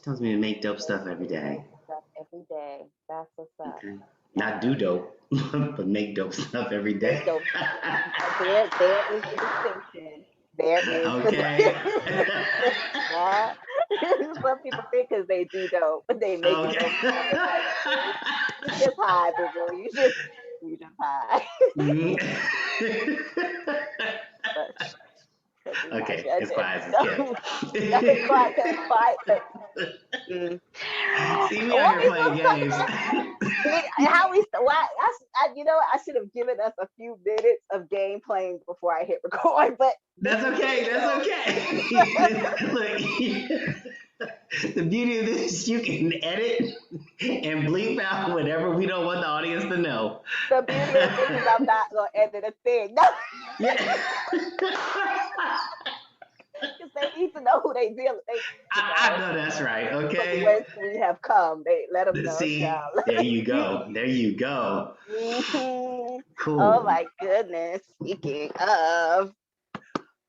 She tells me to make dope stuff every day. Stuff every day. That's what's up. Okay. Not do dope, but make dope stuff every day. Make dope stuff. There is the distinction. There is Okay. yeah. Some people think because they do dope, but they make dope stuff. You just high, boo boo. You just high. But, okay, it's quiet as it's quiet. It's quiet. See, we out here playing games. I should have given us a few minutes of game playing before I hit record, but that's okay. That's okay. Look, the beauty of this is you can edit and bleep out whatever we don't want the audience to know. The beauty of this is I'm not gonna edit a thing. No. Yeah. Because they need to know who they deal with. I know that's right. Okay. Whence we have come. They let them know. See, there you go. There you go. Mm-hmm. Cool. Oh my goodness. Speaking of.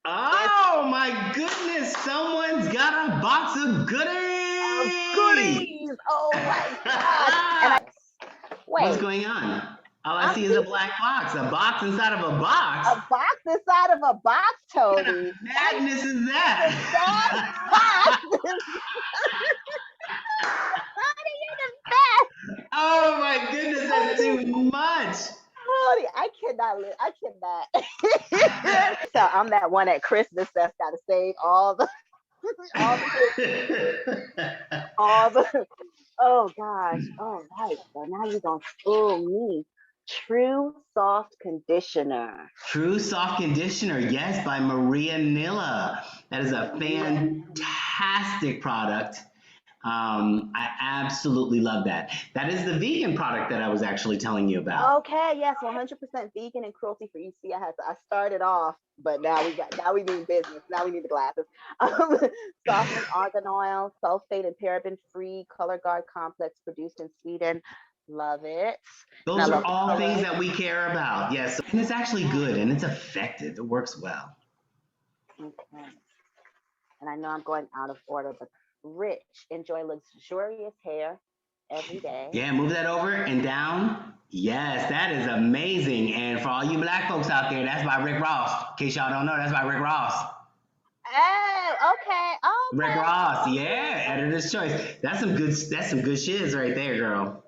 Oh my goodness! Someone's got a box of goodies. Oh my god! Wait. What's going on? All I see is a black box. A box inside of a box. A box inside of a box, Toby. What kind of madness is that? Oh my goodness, that's too much. Honey, I cannot. So I'm that one at Christmas that's got to save all the. Oh gosh. All right. So now you're gonna fool me. True Soft Conditioner. True Soft Conditioner, yes, by Maria Nilla. That is a fantastic product. I absolutely love that. That is the vegan product that I was actually telling you about. Okay, yes, 100% vegan and cruelty free. See, I started off, but now we need business. Now we need the glasses. Softening argan oil, sulfate and paraben free, color guard complex produced in Sweden. Love it. Those are all things that we care about. Yes, and it's actually good and it's effective. It works well. Okay. And I know I'm going out of order, but Rich, enjoy luxurious hair every day. Yeah, move that over and down. Yes, that is amazing. And for all you black folks out there, that's by Rick Ross. In case y'all don't know, that's by Rick Ross. Oh, okay. Rick Ross, yeah, editor's choice. That's some good shiz right there, girl.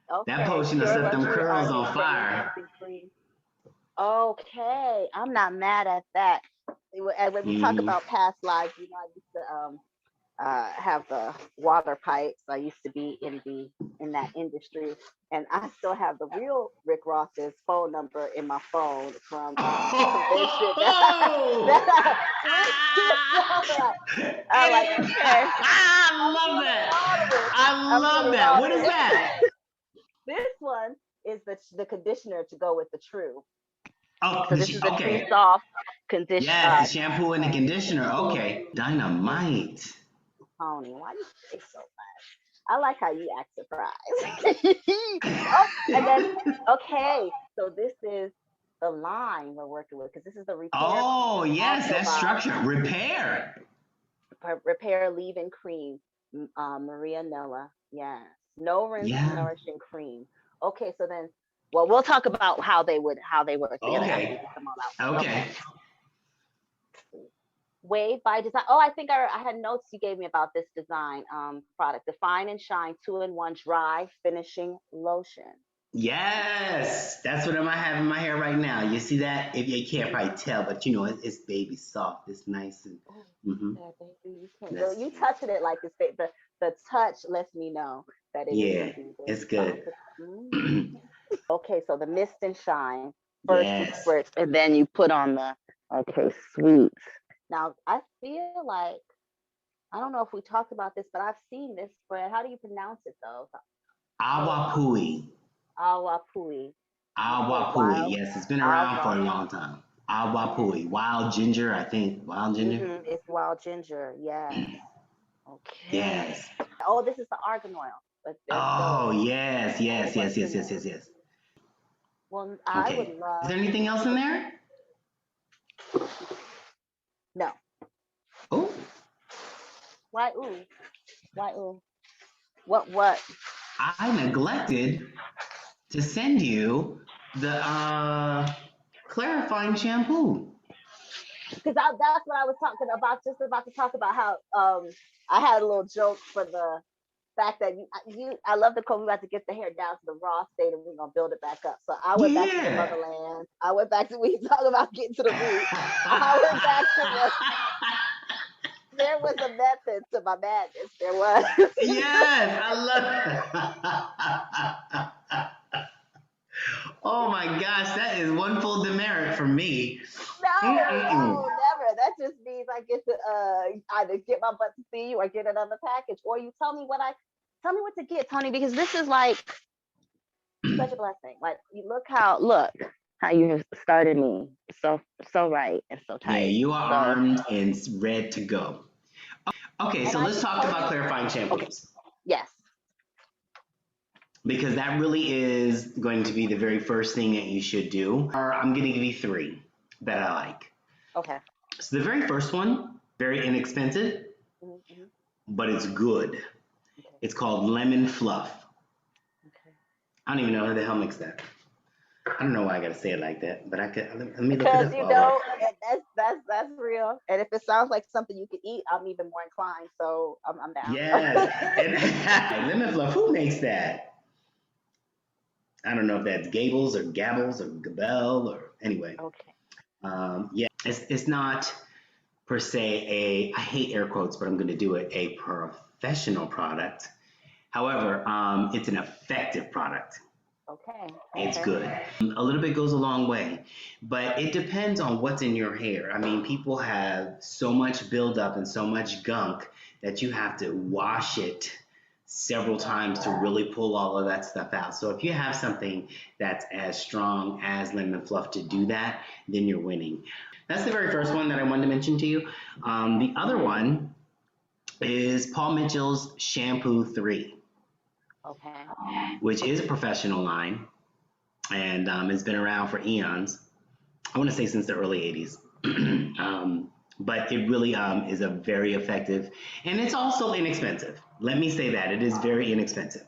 Okay. That potion will set them curls on fire. Okay, I'm not mad at that. And when we talk about past lives, I used to have the water pipes. I used to be in that industry, and I still have the real Rick Ross's phone number in my phone from convention. I love that. I love that. What is that? This one is the conditioner to go with the True. Oh, so this is the True Soft Conditioner. Yes, the shampoo and the conditioner. Okay, dynamite. Tony, why do you say so much? I like how you act surprised. And then, okay, so this is the line we're working with because this is the repair. Oh, yes, that's structure. Repair, leave-in cream, Maria Nilla. Yes, no rinse, nourishing cream. Okay, so then, well, we'll talk about how they work together. Okay. Okay. Wave by Design. Oh, I think I had notes you gave me about this design product. Define and Shine 2-in-1 dry finishing lotion. Yes, that's what I have in my hair right now. You see that? If you can't probably tell, but it's baby soft. It's nice and. You touching it like it's baby. The touch lets me know that it is. It's good. Okay, so the mist and shine first, spritz, and then you put on the sweets. Now, I feel like, I don't know if we talked about this, but I've seen this spread. How do you pronounce it, though? Awapui. Awapui. Awapui, yes. It's been around for a long time. Awapui. Wild ginger, I think. Wild ginger? Mm-hmm. It's wild ginger, yes. Okay. Yes. Oh, this is the argan oil. Oh, yes. Well, I would love... Is there anything else in there? No. Oh. Why ooh? Why? Ooh. What? I neglected to send you the clarifying shampoo. Because that's what I was talking about. Just about to talk about how I had a little joke for the fact that I love the quote. We about to get the hair down to the raw state, and we're gonna build it back up. So I went back to the Yeah. motherland. I went back to we talk about getting to the root. I went back to there was a method to my madness. There was. Yes, I love it. Oh my gosh, that is one full demerit for me. No, Mm-mm-mm. never. That just means I get to either get my butt to see you or get another package, or you tell me what to get, Tony, because this is like such a blessing. Like look how you have started me so right and so Yeah, tight. you are So armed and ready to go. Okay, and so I let's just talk told about you, clarifying okay, shampoos. yes, Because that really is going to be the very first thing that you should do. I'm going to give you 3 that I like. okay. So the very first one, very inexpensive, Mm-hmm. but it's good. Okay. It's called Lemon Fluff. Okay. I don't even know who the hell makes that. I don't know why I got to say it like that, but I could. Let me look it Because up. While we're- that's real. And if it sounds like something you could eat, I'm even more inclined. So I'm down. Yes. And Lemon Fluff, who makes that? I don't know if that's Gables or Gabbles or Gabel or anyway. Okay. Yeah, it's not per se I hate air quotes, but I'm going to do it, a professional product. However, it's an effective product. Okay. It's Okay. good. A little bit goes a long way, but it depends on what's in your hair. I mean, people have so much buildup and so much gunk that you have to wash it several times to really pull all of that stuff out. So if you have something that's as strong as Lemon Fluff to do that, then you're winning. That's the very first one that I wanted to mention to you. The other one is Paul Mitchell's Shampoo 3, Okay. which is a professional line, and it's been around for eons. I want to say since the early 80s. But it really is a very effective, and it's also inexpensive. Let me say that. It is very inexpensive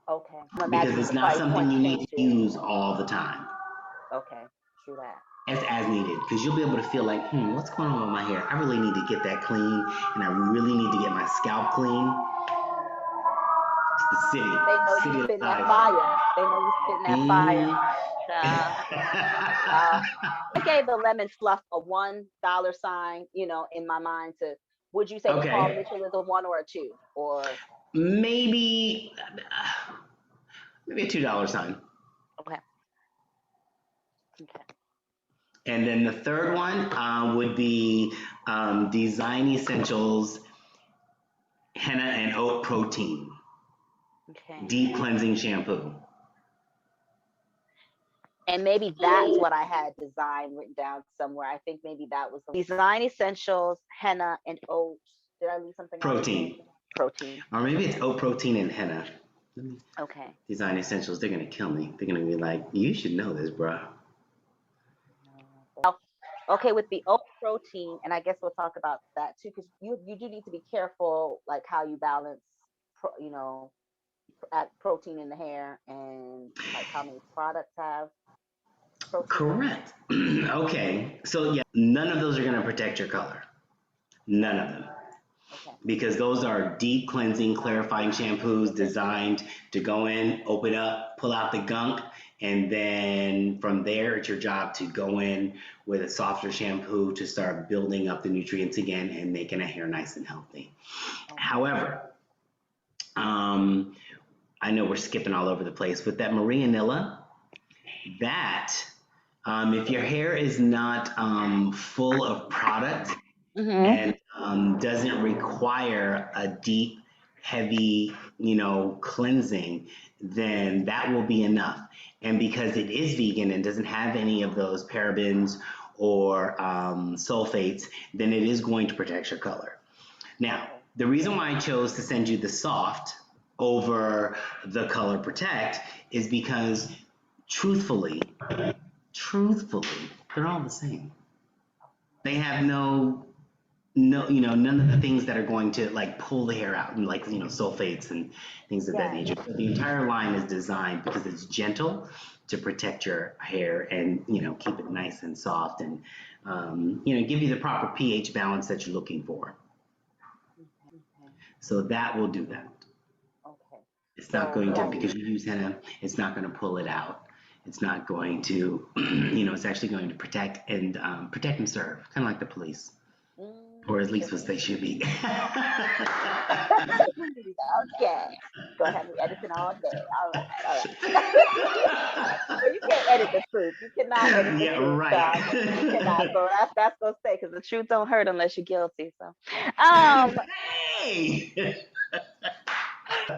Okay. I'm because imagining it's the not price something point you need to changes. use all the time. Okay. True that. It's as needed because you'll be able to feel like, what's going on with my hair? I really need to get that clean, and I really need to get my scalp clean. It's the city. They know you City spitting that life. fire. They know you spitting that fire. Child. Wow. I gave the Lemon Fluff a $1 sign, in my mind to, would you say the Paul Okay. Mitchell is a 1 or a 2? Or, Maybe a $2 sign. okay. Okay. And then the third one would be Design Essentials Henna and Oat Protein Okay. Deep Cleansing Shampoo. And maybe that's what I had design written down somewhere. I think maybe that was Design Essentials, Henna, and Oats. Did I leave something else? Protein. Protein. Or maybe it's Oat Protein and Henna. Okay. Design Essentials, they're going to kill me. They're going to be like, you should know this, bro. Okay, with the oat protein, and I guess we'll talk about that too, because you do need to be careful, like how you balance, protein in the hair, and like how many products have protein. Correct. Okay. So, yeah, none of those are going to protect your color. None of them. Okay. Because those are deep cleansing, clarifying shampoos designed to go in, open up, pull out the gunk, and then from there, it's your job to go in with a softer shampoo to start building up the nutrients again and making a hair nice and healthy. Okay. However, I know we're skipping all over the place. With that Maria Nilla, that if your hair is not full of product, Mm-hmm. and doesn't require a deep, heavy, cleansing, then that will be enough. And because it is vegan and doesn't have any of those parabens or sulfates, then it is going to protect your color. Now, the reason why I chose to send you the soft over the Color Protect is because truthfully, they're all the same. They have no no, none of the things that are going to like pull the hair out and like, sulfates and things of that Yes. nature. So the entire line is designed because it's gentle to protect your hair and, keep it nice and soft and, give you the proper pH balance that you're looking for. Okay. So that will do that. Okay. It's not So going to, yes. because you use henna, it's not going to pull it out. It's not going to, it's actually going to protect and serve, kind of like the police, or at least what Interesting. they should be. Okay. Gonna have me editing all day. All right. All right. Well, you can't edit the truth. You cannot edit the Yeah, truth, right. Don. You cannot. So that's gonna stay because the truth don't hurt unless you're guilty. So, um, Hey!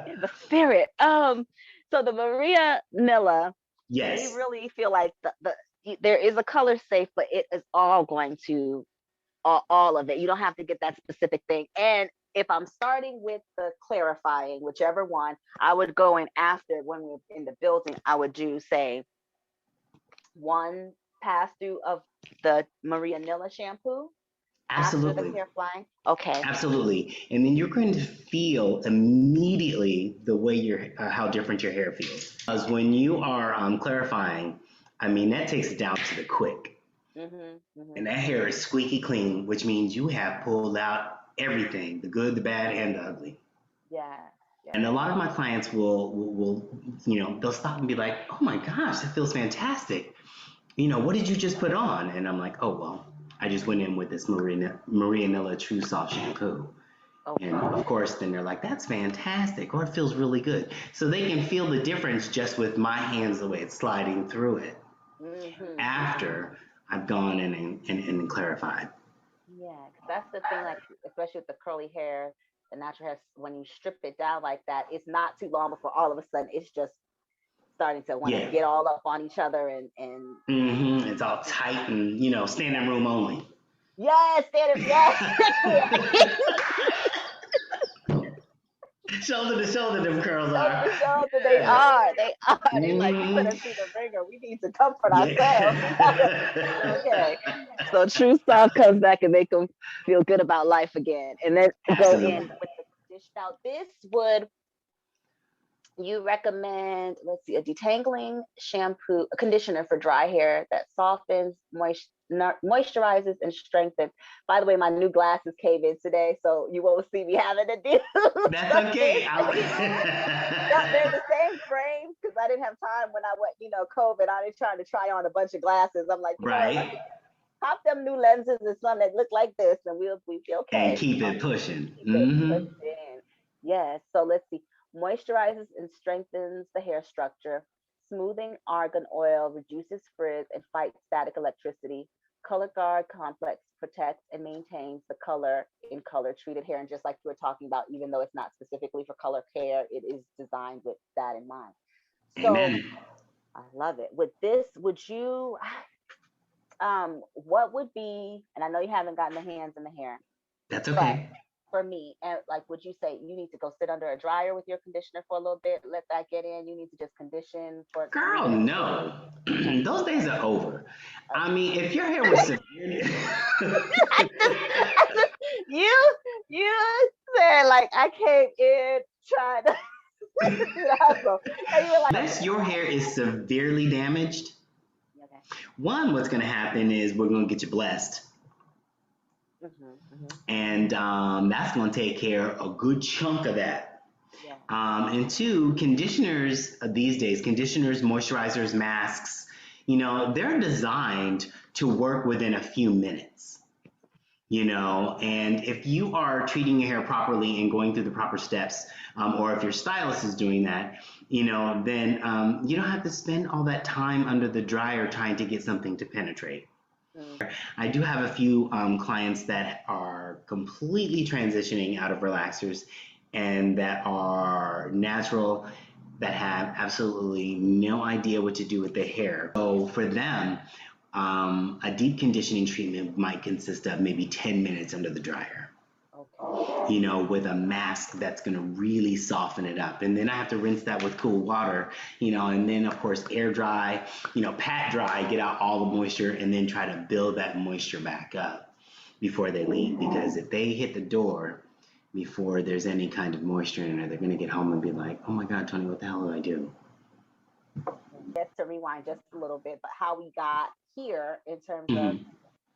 in the spirit. So the Maria Nilla, we Yes, really feel like there is a color safe, but it is all going to all of it. You don't have to get that specific thing. And if I'm starting with the clarifying, whichever one, I would go in after when we're in the building, I would do say one pass through of the Maria Nilla shampoo after the absolutely. clear flying. Okay. Absolutely. And then you're going to feel immediately the way how different your hair feels. Because when you are clarifying, I mean, that takes it down to the quick. Mhm. Mhm. And that hair is squeaky clean, which means you have pulled out everything, the good, the bad, and the ugly. Yeah. And Yeah. a lot of my clients will they'll stop and be like, oh my gosh, that feels fantastic. What did you just put on? And I'm like, oh, well, I just went in with this Maria Nilla True Soft Shampoo. And Okay. of course, then they're like, that's fantastic, or it feels really good. So they can feel the difference just with my hands, the way it's sliding through it Mhm. Mhm. after I've gone in and clarified. Yeah, because that's the thing, like especially with the curly hair, the natural hair, when you strip it down like that, it's not too long before all of a sudden it's just starting to want to Yeah. get all up on each other and It's all tight and, standing room only. yes, stand yes. Shoulder to shoulder, them curls Shoulder to are. shoulder, they are. They like you put hmm us through the ringer. We need to comfort ourselves. Yeah. Okay, so True Soft comes back and make them feel good about life again, and then go in Absolutely. with the dish out. This would you recommend, let's see, a detangling shampoo, a conditioner for dry hair that softens, moisturizes, and strengthens. By the way, my new glasses came in today, so you won't see me having to do That's something. okay. They're the same frames because I didn't have time when I went, COVID. I was trying to try on a bunch of glasses. I'm like, you know what? Let Right. me pop them new lenses and some that look like this, and we'll be And okay. keep it pushing. Keep it pushing. Yes. So let's see. Moisturizes and strengthens the hair structure. Smoothing argan oil reduces frizz and fights static electricity. Color guard complex protects and maintains the color in color treated hair. And just like you were talking about, even though it's not specifically for color care, it is designed with that in mind. So Amen. I love it. With this, would you what would be, and I know you haven't gotten the hands in the hair, That's but okay. for me, and like, would you say you need to go sit under a dryer with your conditioner for a little bit, let that get in? You need to just condition for Girl, maybe. no. Okay. Those days are over. I Okay. mean, if your hair was severe, I just, you, you said like I came in trying to do the hustle, and you were like, unless your hair is severely damaged, okay. one, what's going to happen is we're going to get you blessed. Mhm. Mhm. And that's going to take care of a good chunk of that. Yeah. And two, conditioners these days, conditioners, moisturizers, masks, they're designed to work within a few minutes. And if you are treating your hair properly and going through the proper steps, or if your stylist is doing that, then you don't have to spend all that time under the dryer trying to get something to penetrate. Mhm. I do have a few clients that are completely transitioning out of relaxers and that are natural, that have absolutely no idea what to do with their hair. So for them, a deep conditioning treatment might consist of maybe 10 minutes under the dryer, Okay. with a mask that's going to really soften it up. And then I have to rinse that with cool water, and then of course air dry, pat dry, get out all the moisture, and then try to build that moisture back up. before they leave, because if they hit the door before there's any kind of moisture in there, they're going to get home and be like, oh my God, Tony, what the hell did I do? Just to rewind just a little bit, but how we got here in terms of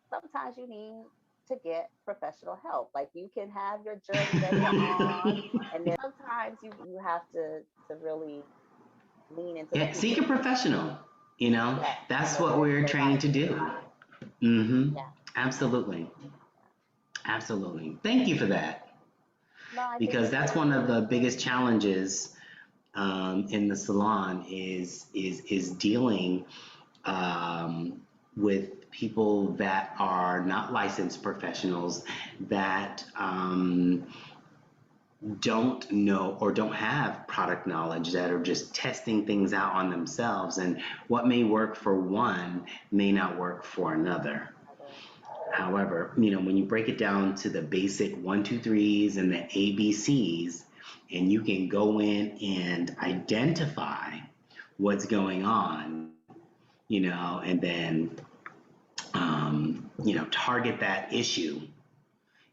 sometimes you need to get professional help. Like you can have your journey that you're on, and then sometimes you have to really lean into the Yeah, people. seek a professional. You know, Yeah, that's what we're trained to do. Yeah. Absolutely. Absolutely. Thank you for that. No, I think Because that's one of the biggest challenges in the salon is dealing with people that are not licensed professionals that don't know or don't have product knowledge, that are just testing things out on themselves, and what may work for one may not work for another. However, you know, when you break it down to the basic 1, 2, 3s and the ABCs, and you can go in and identify what's going on, you know, and then, you know, target that issue,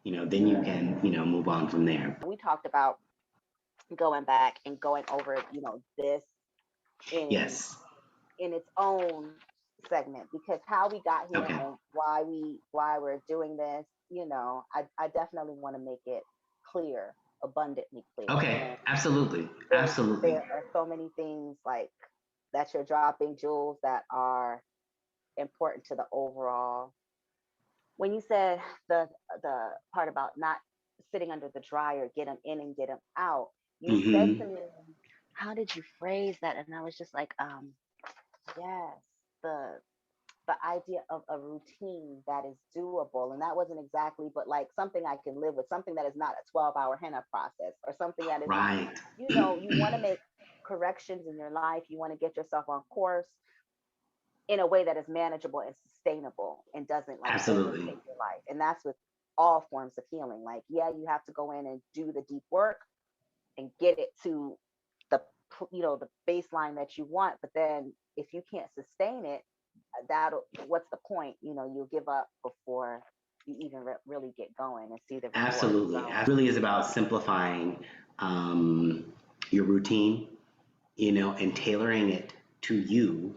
you know, then you can, you know, move on from there. we talked about going back and going over, you know, this Yes. in its own segment, because how we got here Okay. and why we're doing this, you know, I definitely want to make it clear, abundantly clear. Okay. And Absolutely. there Absolutely. are so many things like that you're dropping, jewels, that are important to the overall. When you said the part about not sitting under the dryer, get them in and get them out, you said to me, how did you phrase that? And I was just like, yes, the idea of a routine that is doable. And that wasn't exactly, but like something I can live with, something that is not a 12-hour henna process, or something that is, Right. you know, you want to make corrections in your life, you want to get yourself on course in a way that is manageable and sustainable and doesn't like Absolutely. overtake your life. And that's with all forms of healing. Like, yeah, you have to go in and do the deep work and get it to the, you know, the baseline that you want. But then if you can't sustain it, what's the point? You know, you'll give up before you even really get going and see the reward. Absolutely. So, It really is about simplifying your routine, you know, and tailoring it to you,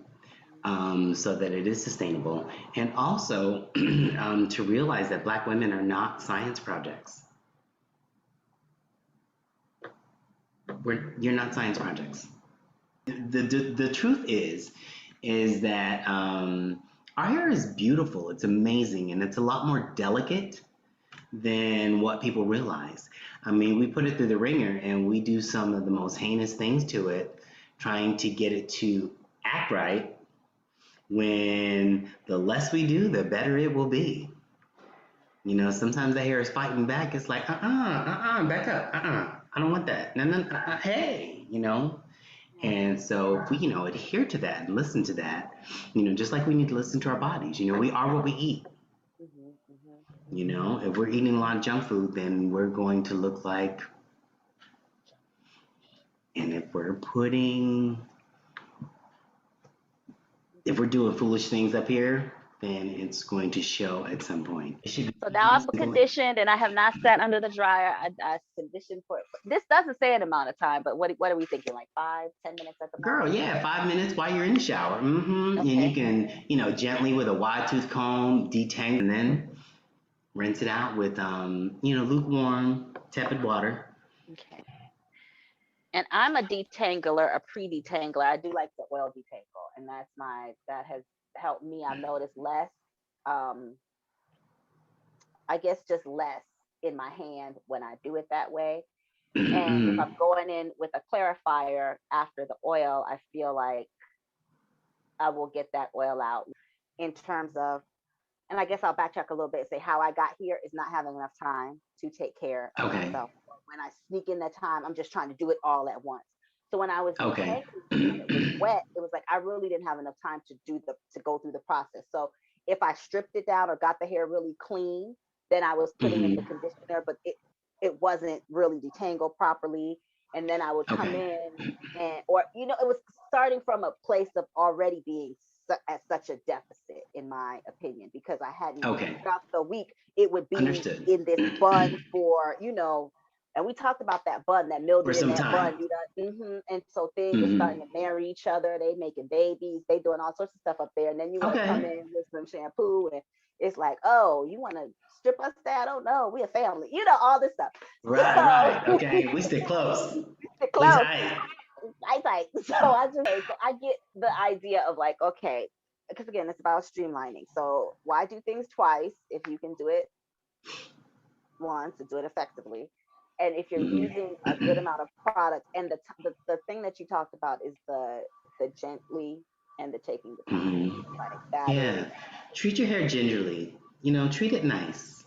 so that it is sustainable. And also to realize that Black women are not science projects. You're not science projects. The truth is that our hair is beautiful. It's amazing, and it's a lot more delicate than what people realize. I mean, we put it through the ringer and we do some of the most heinous things to it, trying to get it to act right, when the less we do, the better it will be. You know, sometimes the hair is fighting back. It's like, back up. I don't want that. No, no, hey, you know. And so if we, you know, adhere to that and listen to that, you know, just like we need to listen to our bodies, you know, we are what we eat. You know, if we're eating a lot of junk food, then we're going to look like, and if we're doing foolish things up here, then it's going to show at some point. so now I'm conditioned and I have not sat under the dryer. I conditioned for this doesn't say an amount of time, but what are we thinking? Like 5-10 minutes at the Girl, most? yeah, 5 minutes while you're in the shower. And you can, you know, gently with a wide tooth comb detangle, and then rinse it out with, you know, lukewarm, tepid water. Okay. And I'm a detangler, a pre-detangler. I do like the oil detangle, and that has helped me. I've noticed less, I guess, just less in my hand when I do it that way. And if I'm going in with a clarifier after the oil, I feel like I will get that oil out. In terms of, and I guess I'll backtrack a little bit and say how I got here is not having enough time to take care of myself. When I sneak in the time, I'm just trying to do it all at once. So when I was detangling, when it was wet, it was like I really didn't have enough time to go through the process. So if I stripped it down or got the hair really clean, then I was putting in the conditioner, but it wasn't really detangled properly. And then I would come in and, or, you know, it was starting from a place of already being at such a deficit, in my opinion, because I hadn't, Okay. throughout the week, it would be Understood. in this bun for, and we talked about that bun, that For mildew in some that bun, time. and so things are Hmm. starting to marry each other. They making babies, they doing all sorts of stuff up there, and then you want to come Okay. in with some shampoo, and it's like, oh, you want to strip us down? Oh no, we a family, all this stuff. Right, right. So Okay. We stick close. stick We close. tight. So I get the idea of like, okay, because again, it's about streamlining. So why do things twice if you can do it once and do it effectively? And if you're using a good amount of product, and the thing that you talked about is the gently and the taking the time. Hmm. Like that is. Yeah. Treat your hair gingerly. Treat it nice.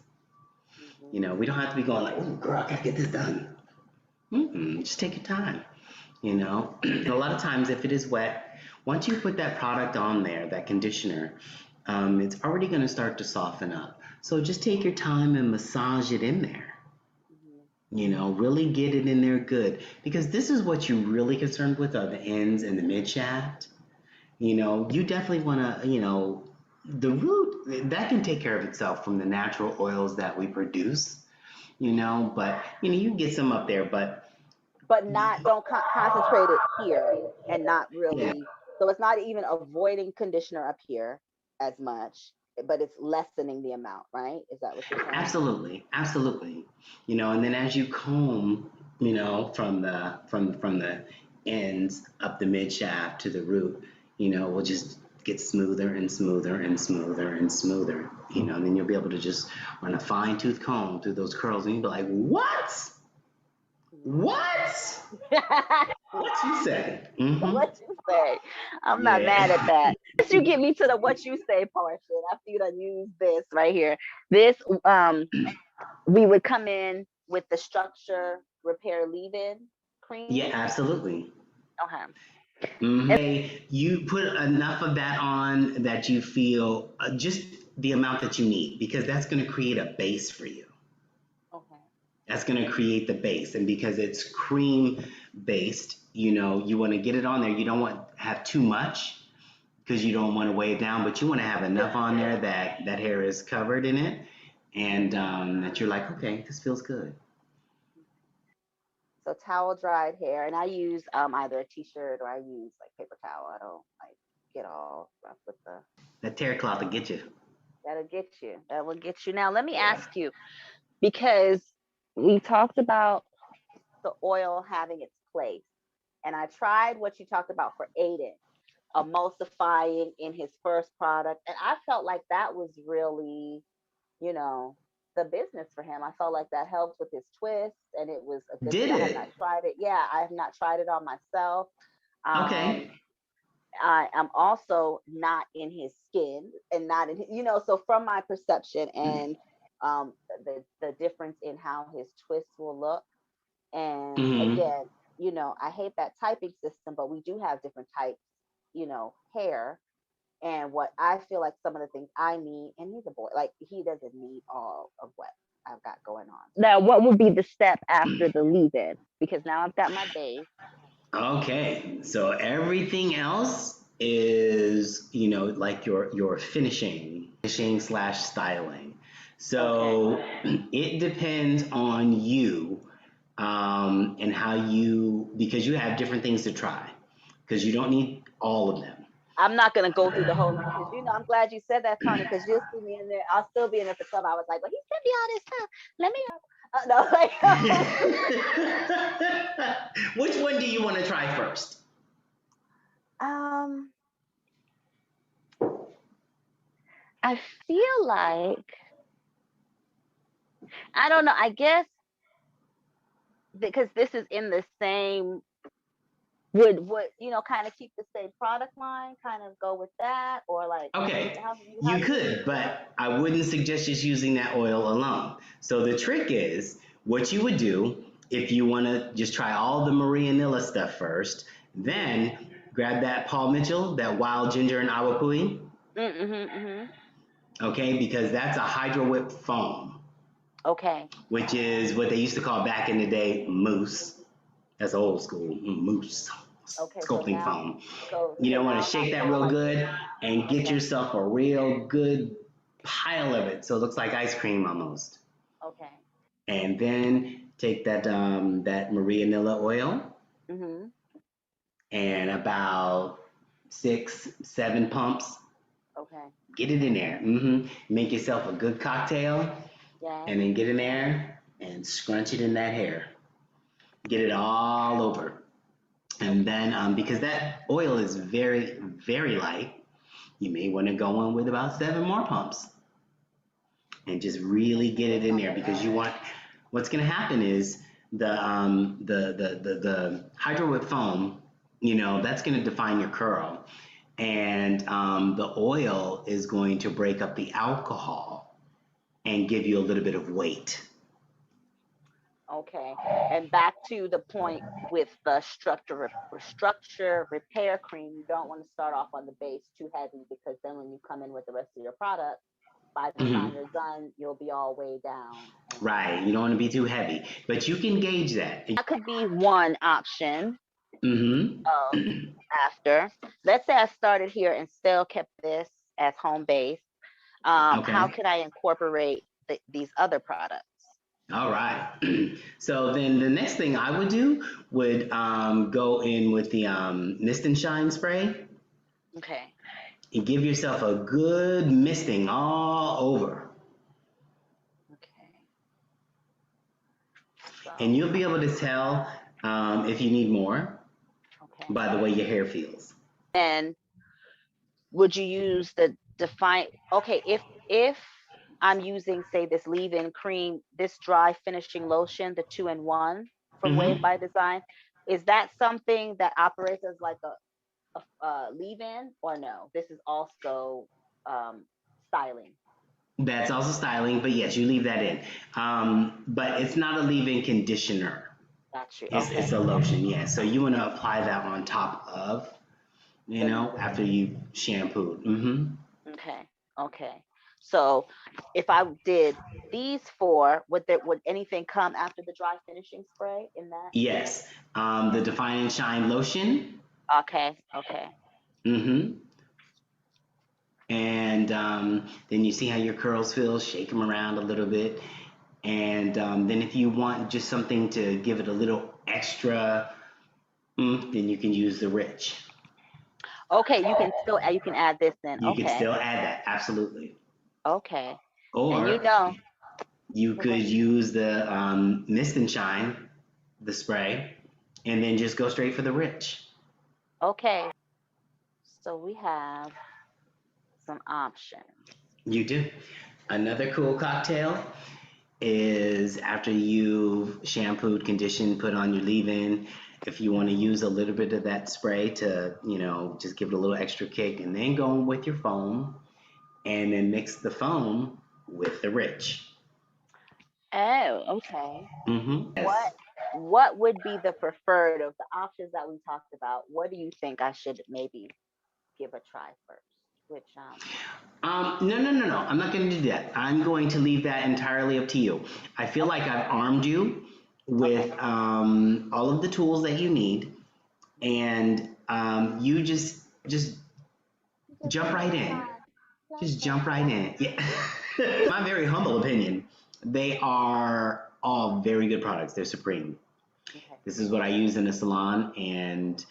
Mhm. We don't have to be going like, oh, girl, I gotta get this done. Just take your time. And a lot of times, if it is wet, once you put that product on there, that conditioner, it's already going to start to soften up. So just take your time and massage it in there. Mhm. Really get it in there good, because this is what you're really concerned with, are the ends and the mid shaft. You definitely want to, the root that can take care of itself from the natural oils that we produce. But you can get some up there, But not, don't concentrate it here, and not yeah. really. So it's not even avoiding conditioner up here as much, but it's lessening the amount, right? Is that what you're saying? Absolutely, absolutely. And then as you comb, from the ends up the mid shaft to the root, will just get smoother and smoother and smoother and smoother. And then you'll be able to just run a fine tooth comb through those curls, and you'll be like, what? What? What you say? Mm-hmm. What you say? I'm not mad at Yeah. that. Once you get me to the what you say portion, after you done use this right here, this we would come in with the structure repair leave-in Yeah, cream. absolutely. Okay. You put enough of that on that you feel just the amount that you need, because that's going to create a base for you. Okay. That's going to create the base. And because it's cream based, you want to get it on there. You don't want to have too much because you don't want to weigh it down, but you want to have enough on there that that hair is covered in it, and that you're like, okay, this feels good. So towel dried hair, and I use either a t-shirt or I use like paper towel. I don't like get all rough with the. That terry cloth will get you. That'll get you. That will get you. Now let me Yeah. ask you, because we talked about the oil having its place, and I tried what you talked about for Aiden, emulsifying in his first product, and I felt like that was really, you know, the business for him. I felt like that helped with his twist, and it was a good Did thing. I have it? not tried it. Yeah, I have not tried it on myself. Okay. Um, I am also not in his skin, and not in so from my perception, and the difference in how his twist will look. And Mm-hmm. again, I hate that typing system, but we do have different types, hair. And what I feel like some of the things I need, and he's a boy, like he doesn't need all of what I've got going on. Now, what would be the step after the leave-in? Because now I've got my base. Okay, so everything else is, like your finishing slash styling. Okay. So it depends on you, and how because you have different things to try, because you don't need all of them. I'm not gonna go through the whole thing because I'm glad you said that, Tony, because you'll see me in there. I'll still be in there for 12 hours. Like, well, he sent me all this stuff. Let me. No, Which one do you want to try first? um, I feel like I don't know. I guess because this is in the same would kind of keep the same product line, kind of go with that, or like Okay, how you do you could, but I wouldn't suggest just using that oil alone. So the trick is what you would do if you want to just try all the Maria Nilla stuff first, then grab that Paul Mitchell, that wild ginger and awapui, mm-hmm. okay, because that's a hydro whip foam, Okay. which is what they used to call back in the day mousse. That's old school mousse. Okay, so sculpting now, foam. so You so don't want now to not shake that so real like good and get okay, yourself a real good pile of it so it looks like ice cream almost. okay. And then take that Maria Nilla oil Mhm. and about 6, 7 pumps. Okay. Get it in there. Make yourself a good cocktail Yes. and then get in there and scrunch it in that hair. Get it all over. And Okay. then, because that oil is very, very light, you may want to go in with about 7 more pumps and just really get it Based in on there the because you want, what's going to happen is the hydro whip foam, that's going to define your curl. And the oil is going to break up the alcohol and give you a little bit of weight. okay. And back to the point with the structure repair cream, you don't want to start off on the base too heavy because then when you come in with the rest of your product, by the time hmm you're done, you'll be all way down. And Right. You don't want to be too heavy, but you can gauge that. that could be one option hmm of after. Let's say I started here and still kept this as home base. How Okay. could I incorporate these other products? All right. So then the next thing I would do would go in with the mist and shine spray Okay. and give yourself a good misting all over. Okay. And So, you'll be able to tell if you need more okay. by the way your hair feels. And would you use the define? Okay, if I'm using, say, this leave-in cream, this dry finishing lotion, the 2-in-1 from Wave hmm by Design, is that something that operates as like a leave-in or no? This is also styling. That's also styling, but yes, you leave that in. But it's not a leave-in conditioner. Got you. It's Okay. a lotion, yeah. So you want to apply that on top of, The leave-in. after you shampooed. Okay. Okay. So if I did these four, would anything come after the dry finishing spray in that? Yes. The Define and Shine lotion. Okay. Okay. hmm And then you see how your curls feel, shake them around a little bit. And then if you want just something to give it a little extra, then you can use the Rich. Okay. You can add this in. You can Okay. still add that, absolutely. Okay. And you Or know, you oh, go could ahead. use the Mist and Shine, the spray, and then just go straight for the Rich. Okay. So we have some options. You do. Another cool cocktail is after you've shampooed, conditioned, put on your leave-in, if you want to use a little bit of that spray to, just give it a little extra kick, and then go with your foam, and then mix the foam with the Rich. Oh, okay. What Yes. what would be the preferred of the options that we talked about? What do you think I should maybe give a try first? Which No, no, no, no. I'm not going to do that. I'm going to leave that entirely up to you. I feel like okay. I've armed you with Okay. all of the tools that you need, and you just Just jump take right your in. time. Just Just take jump your right time. in. Yeah. My very humble opinion, they are all very good products. They're supreme. Okay. This is what I use in the salon, and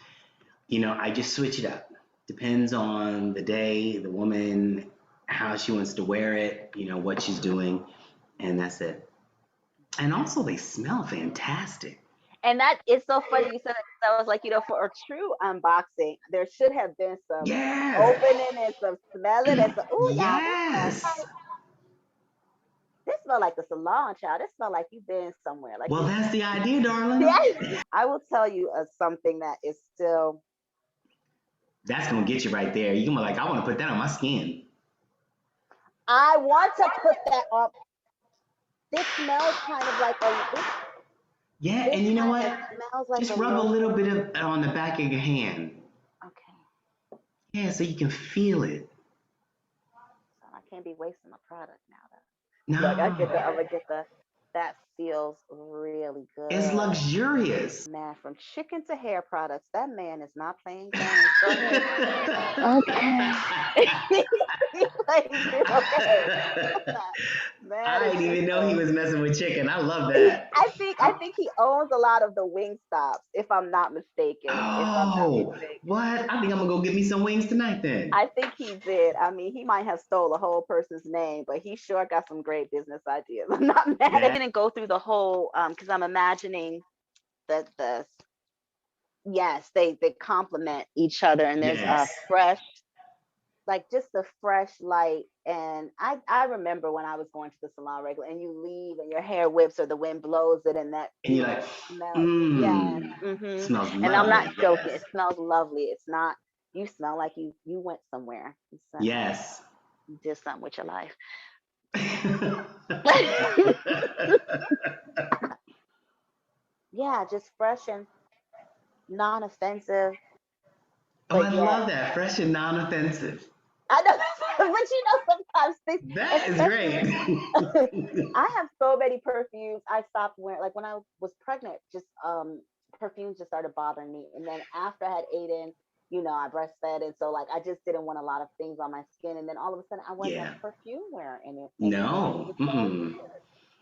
I just switch it up. Depends on the day, the woman, how she wants to wear it, what she's doing, and that's it. And also, they smell fantastic. And that is so funny you said that 'cause I was like, for a true unboxing, there should have been some Yes. opening and some smelling and some, oh y'all, this smells Yes. like the salon, child. This smell like you've been somewhere. Like Well, this. that's the idea, darling. Yes. I will tell you something that is still. That's gonna get you right there. You're gonna be like, I want to put that on my skin. I want to put that up. This smells kind of like a. Yeah, This and you know kind of what? smells like a Just rub a little lotion. bit of it on the back of your hand. Okay. Yeah, so you can feel it. So I can't be wasting my product now though. Look, I No. get the. I'm gonna get the. That feels really It's good. luxurious. Man, from chicken to hair products, that man is not playing games. Go ahead. Okay. He playing games. Okay. Man, I it's didn't just even know he so. was messing with chicken. I love that. I think he owns a lot of the wing stops, if I'm not mistaken. If I'm not Oh, mistaken. what? I think I'm gonna go get me some wings tonight then. I think he did. I mean, he might have stole a whole person's name, but he sure got some great business ideas. I'm not mad. I Yeah. didn't go through the whole because I'm imagining that the yes, they complement each other, and there's a Yes. fresh, like just a fresh light. And I remember when I was going to the salon regular, and you leave and your hair whips or the wind blows it, and that And you're like, smell. Yes. mmm, smells And I'm not lovely. joking. It Yes. smells lovely. It's not. You smell like you went somewhere. Yes. You did something with your life. Oh, Yeah, just fresh and non-offensive, I but yet love that. Fresh and non-offensive. I know, but sometimes things, That is especially great. I have so many perfumes. I stopped wearing, like when I was pregnant, just perfumes just started bothering me. And then after I had Aiden, I breastfed, and so like I just didn't want a lot of things on my skin. And then all of a sudden, I wasn't Yeah. a perfume wearer anymore, and it No. was so Mm-mm. weird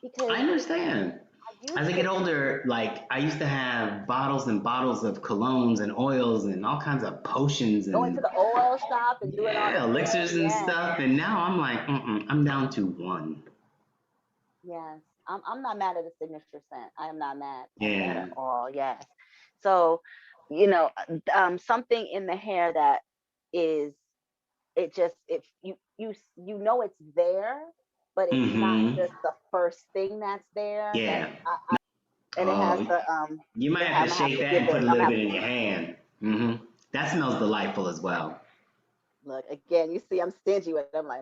because I understand. I used As I to get older, like I used to have bottles and bottles of colognes and oils and all kinds of potions go into and the oil shop and doing all the yeah, elixirs and yeah, stuff. And now I'm like, mm-mm, I'm down to one. yes. I'm not mad at the signature scent. I am not mad at that at Yeah. all. Yes. So, something in the hair that is it just it you know it's there, but it's not Mm-hmm. just the first thing that's there. That Yeah. and it has Oh, the you might yeah, have I'm to gonna have shake to that give and it. put a I'm gonna little have bit in your hand. Mm-hmm. That smells delightful as well. look again. You see, I'm stingy with it. I'm like,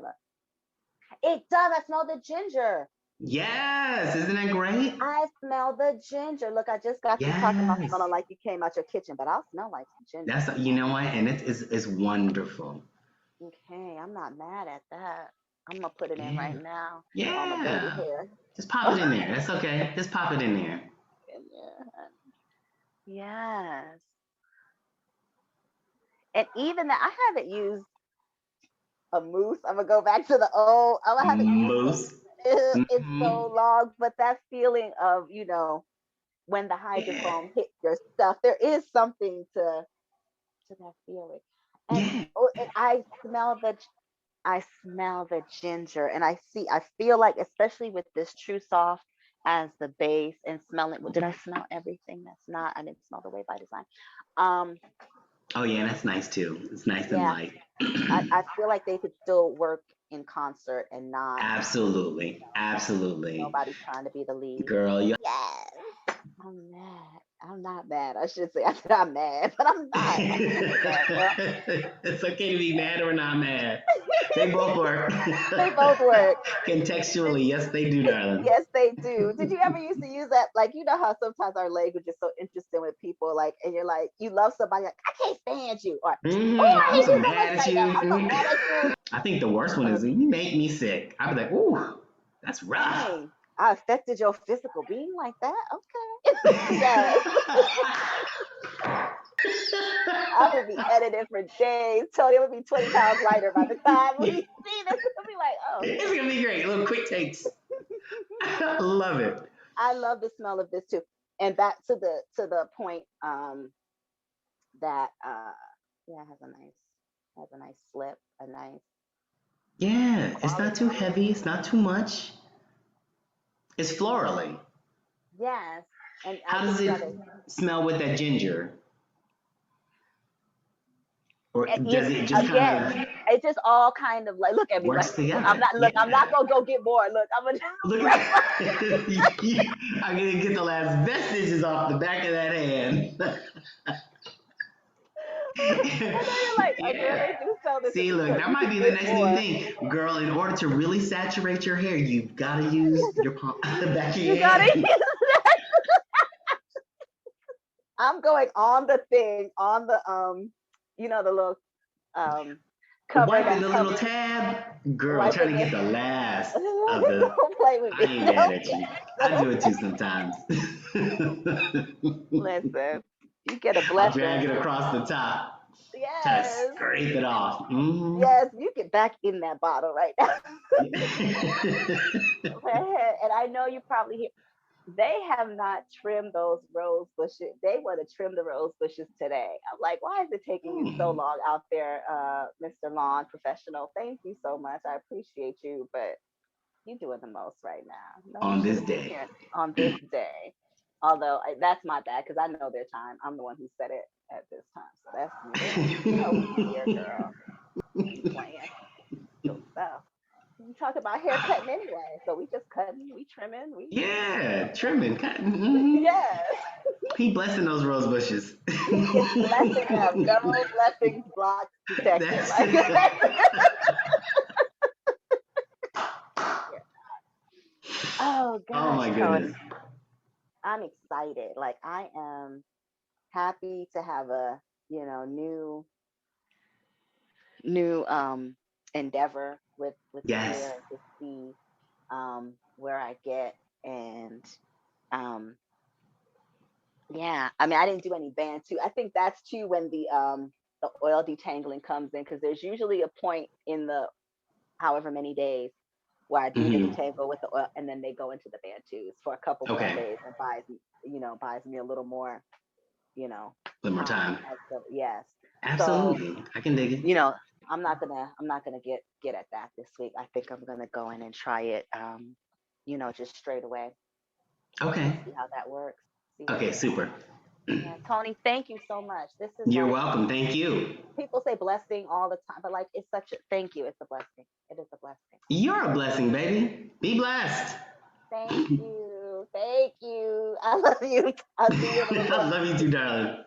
it does. I smell the ginger. Yes, isn't that great? I smell the ginger. Look, I just got you talking about Yes. smelling like you came out your kitchen, but I'll smell like some ginger. That's you know what, and it's wonderful. Okay, I'm not mad at that. I'm gonna put it in Yeah. right now on my baby Yeah. hair. Just pop it in there. That's okay. Just pop it in there. Yes. And even that, I haven't used a mousse. I'm gonna go back to the old. I haven't used a Moose. in Hmm. so long, but that feeling of when the Yeah. hydrofoam hits your stuff, there is something to that feeling. And Yeah. and I smell the ginger, and I feel like, especially with this True Soft as the base and smelling. Well, did I smell everything? That's not. I didn't smell the way by design. Um, Oh yeah, that's nice too. It's nice and yeah, light. I feel like they could still work in concert and not Absolutely. Absolutely. nobody trying to be the lead. Girl, you Yes, I'm mad. I'm not mad. I should say I said I'm mad, but I'm not. I'm not mad, girl. it's okay to be mad or not mad. They both work. They both work. Did, Contextually, yes, they do, darling. yes, they do. Did you ever used to use that? Like, you know how sometimes our language is so interesting with people, like, and you're like, you love somebody, like, I can't stand you, or oh, I I'm hate so you so much mad at right now. you. I'm so mad at you. I think the worst one is Um, you make me sick. I'd be like, ooh, that's rough. dang, I affected your physical being like that. Okay, yes, I would be edited for days. Tony would be 20 pounds lighter by the time we see this. We'll be like, oh, It's gonna be great. Little quick takes. I love it. I love the smell of this too. And back to the point that yeah, has a nice slip, a nice Yeah, it's not quality too to it. heavy. It's not too much. It's florally. Yes, and I How does just it gotta. smell with that ginger? Or And does it just again, kind of it's just all kind of like, look at me, like works together? I'm not Yeah. gonna go get more. Look, I'm gonna Look right. at I'm gonna get the last vestiges off the back of that hand. And then you're like, girl, Yeah. they do sell this in See, the look, store. that You might could be the get next new more. thing. Girl, in order to really saturate your hair, you've got to use your palm, the back of your You gotta hand. use I'm going on the thing, on the the little um Wiping that the little cover, tab, girl, trying wiping to get it. the last of the. Don't play with I me. ain't mad at you. I do Don't it too sometimes. listen. You get a I'll drag blessing. it across the top, try to Yes. scrape it off. Mm-hmm. Yes, you get back in that bottle right now. And I know you probably hear they have not trimmed those rose bushes. They want to trim the rose bushes today. I'm like, why is it taking you so long out there, Mr. Lawn Professional? Thank you so much. I appreciate you, but you're doing the most right now. No, you On should this have been day. here on this day. Although that's my bad because I know their time. I'm the one who said it at this time, so that's me. You know we here, girl. You playing your stuff. We talk about hair cutting anyway, so we just cutting, we trimming, we Yeah, trimming, cutting. Mm-hmm. yes. He blessing those rose bushes. He is blessing them. No blessings block detected. That's Like oh oh gosh, my Tony, goodness. I'm excited. Like I am happy to have a new endeavor with the Yes. hair and to see where I get and um yeah, I mean I didn't do any band too. I think that's too when the oil detangling comes in because there's usually a point in the however many days where I do the Mm-hmm. detangle with the oil and then they go into the band twos for a couple more Okay. days and buys me a little more, you know, A little more time. time. Yes. So, Absolutely. I can dig it. you know, I'm not gonna get at that this week. I think I'm gonna go in and try it just straight away. Okay. See how that works. See how Okay, that super. yeah, Tony, thank you so much. This is You're like welcome. Thank you. people say blessing all the time, but like it's such a thank you. It's a blessing. It is a blessing. You're a blessing, baby. Be blessed. Thank you. Thank you. I love you. I'll see you in a little I bit. love you too, darling.